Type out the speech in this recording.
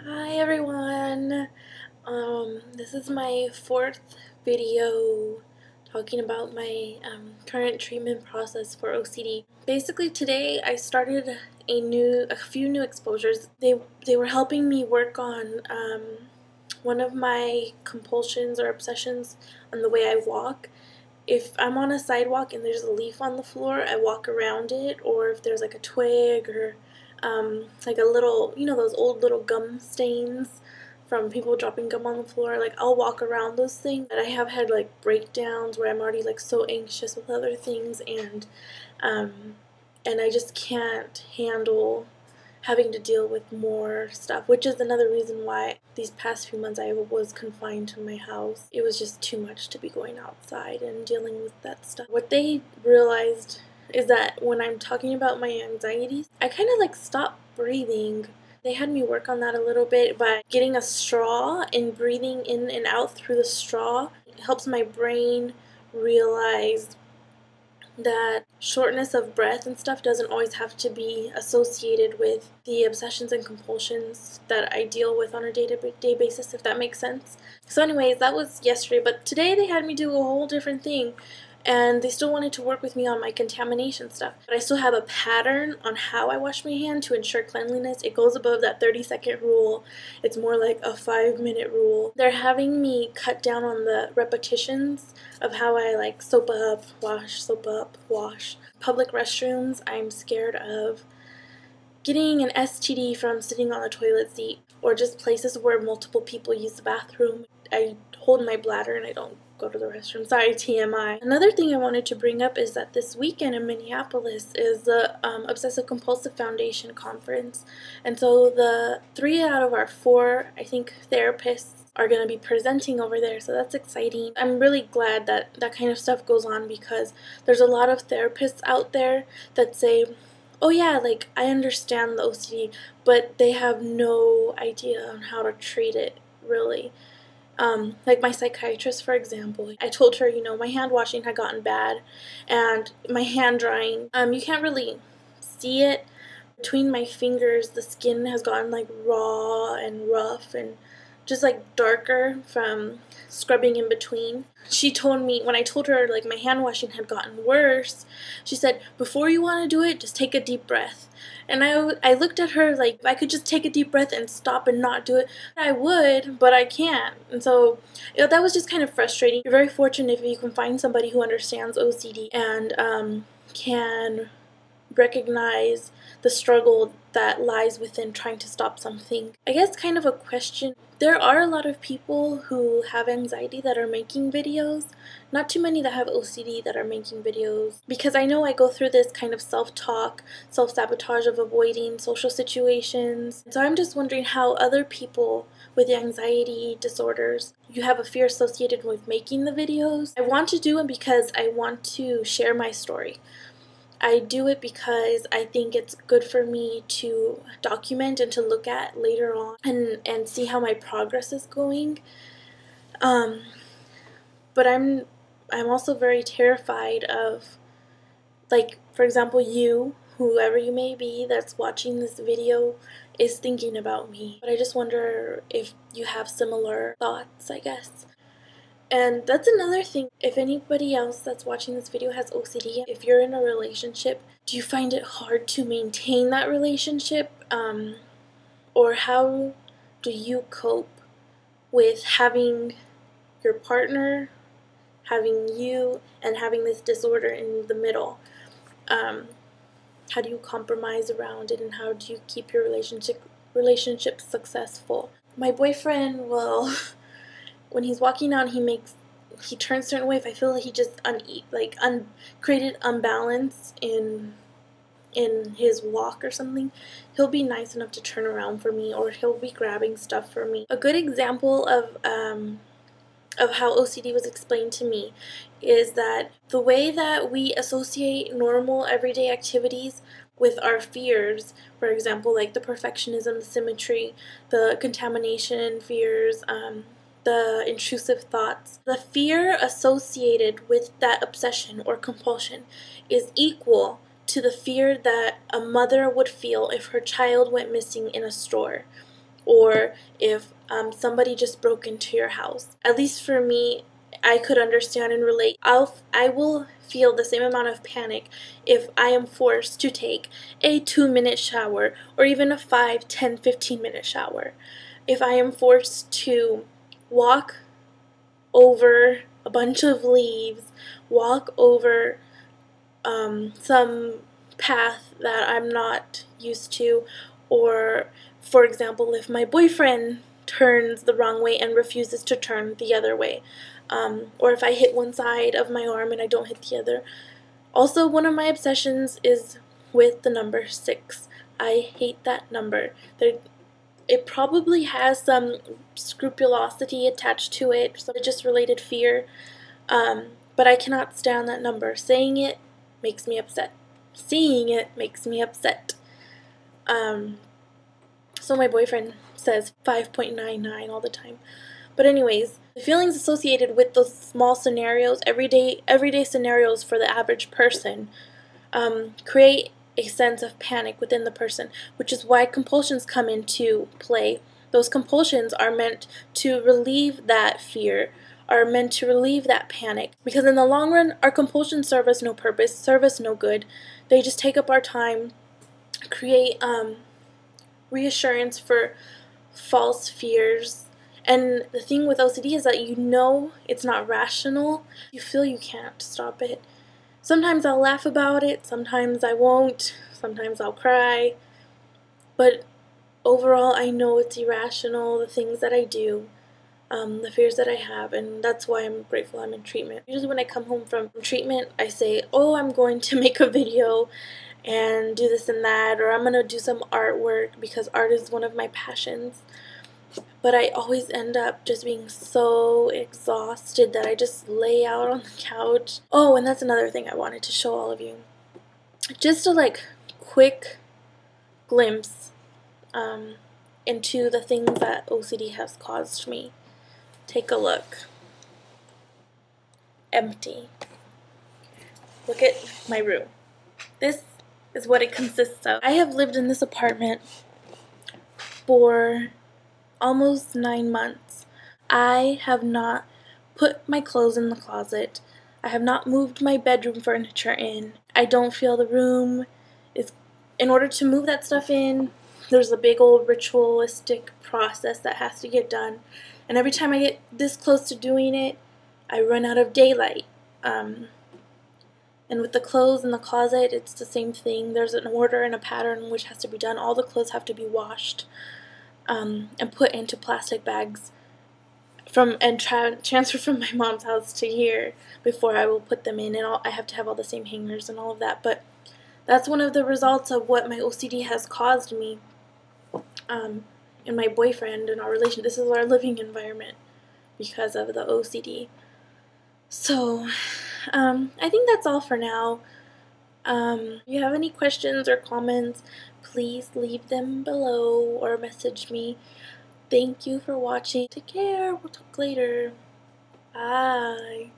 Hi everyone. This is my fourth video talking about my current treatment process for OCD. Basically, today I started a few new exposures. They were helping me work on one of my compulsions or obsessions on the way I walk. If I'm on a sidewalk and there's a leaf on the floor, I walk around it, or if there's like a twig or like a little, those old little gum stains from people dropping gum on the floor, like I'll walk around those things. And I have had like breakdowns where I'm already like so anxious with other things, and I just can't handle having to deal with more stuff, which is another reason why these past few months I was confined to my house. It was just too much to be going outside and dealing with that stuff. What they realized is that when I'm talking about my anxieties, I kind of like stop breathing. They had me work on that a little bit by getting a straw and breathing in and out through the straw. It helps my brain realize that shortness of breath and stuff doesn't always have to be associated with the obsessions and compulsions that I deal with on a day-to-day basis, if that makes sense. So anyways, that was yesterday, but today they had me do a whole different thing, and they still wanted to work with me on my contamination stuff. But I still have a pattern on how I wash my hand to ensure cleanliness. It goes above that 30-second rule. It's more like a 5-minute rule. They're having me cut down on the repetitions of how I like soap up, wash. Public restrooms, I'm scared of getting an STD from sitting on a toilet seat, or just places where multiple people use the bathroom. I hold my bladder and I don't go to the restroom. Sorry, TMI. Another thing I wanted to bring up is that this weekend in Minneapolis is the Obsessive Compulsive Foundation conference, and so the 3 out of our 4, I think, therapists are going to be presenting over there, so that's exciting. I'm really glad that that kind of stuff goes on, because there's a lot of therapists out there that say, oh yeah, like I understand the OCD, but they have no idea on how to treat it, really. Like my psychiatrist, for example, I told her, my hand washing had gotten bad, and my hand drying, you can't really see it. Between my fingers, the skin has gotten like raw and rough and just like darker from scrubbing in between. She told me, when I told her like my hand washing had gotten worse, she said, before you want to do it, just take a deep breath. And I looked at her like, if I could just take a deep breath and stop and not do it, I would, but I can't. And so that was just kind of frustrating. You're very fortunate if you can find somebody who understands OCD and can recognize the struggle that lies within trying to stop something. I guess kind of a question. There are a lot of people who have anxiety that are making videos. Not too many that have OCD that are making videos, because I know I go through this kind of self-talk, self-sabotage of avoiding social situations. So I'm just wondering how other people with anxiety disorders, you have a fear associated with making the videos. I want to do it because I want to share my story. I do it because I think it's good for me to document and to look at later on and see how my progress is going. But I'm also very terrified of, like, for example, you, whoever you may be that's watching this video, is thinking about me. But I just wonder if you have similar thoughts, I guess. And that's another thing. If anybody else that's watching this video has OCD, if you're in a relationship, do you find it hard to maintain that relationship? Or how do you cope with having your partner, having you, and having this disorder in the middle? How do you compromise around it, and how do you keep your relationship successful? My boyfriend will, when he's walking out, he turns a certain way. If I feel like he just created unbalance in his walk or something, he'll be nice enough to turn around for me, or he'll be grabbing stuff for me. A good example of how OCD was explained to me is that the way that we associate normal everyday activities with our fears, for example, like the perfectionism, the symmetry, the contamination fears, the intrusive thoughts, the fear associated with that obsession or compulsion is equal to the fear that a mother would feel if her child went missing in a store. or if somebody just broke into your house. At least for me, I could understand and relate. I will feel the same amount of panic if I am forced to take a 2-minute shower or even a 5, 10, 15-minute shower. If I am forced to walk over a bunch of leaves, walk over some path that I'm not used to, or for example, if my boyfriend turns the wrong way and refuses to turn the other way, or if I hit one side of my arm and I don't hit the other. Also, one of my obsessions is with the number 6. I hate that number. It probably has some scrupulosity attached to it, so just related fear, but I cannot stand that number. Saying it makes me upset. Seeing it makes me upset. So my boyfriend says 5.99 all the time. But anyways, the feelings associated with those small scenarios, everyday scenarios for the average person, create a sense of panic within the person, which is why compulsions come into play. Those compulsions are meant to relieve that fear, are meant to relieve that panic, because in the long run, our compulsions serve us no purpose, serve us no good. They just take up our time, create reassurance for false fears. And the thing with OCD is that you know it's not rational. You feel you can't stop it. Sometimes I'll laugh about it, sometimes I won't, sometimes I'll cry. But overall, I know it's irrational, the things that I do, the fears that I have, and that's why I'm grateful I'm in treatment. Usually when I come home from treatment, I say, oh, I'm going to make a video and do this and that, or I'm going to do some artwork because art is one of my passions. But I always end up just being so exhausted that I just lay out on the couch. Oh, and that's another thing I wanted to show all of you. Just a quick glimpse into the things that OCD has caused me. Take a look. Empty. Look at my room. This is what it consists of. I have lived in this apartment for almost 9 months. I have not put my clothes in the closet. I have not moved my bedroom furniture in. I don't feel the room is... In order to move that stuff in, there's a big old ritualistic process that has to get done. And every time I get this close to doing it, I run out of daylight. And with the clothes in the closet, it's the same thing. There's an order and a pattern which has to be done. All the clothes have to be washed and put into plastic bags transfer from my mom's house to here before I will put them in. And I have to have all the same hangers and all of that. But that's one of the results of what my OCD has caused me and my boyfriend and our relation. This is our living environment because of the OCD. So I think that's all for now. If you have any questions or comments, please leave them below or message me. Thank you for watching. Take care. We'll talk later. Bye.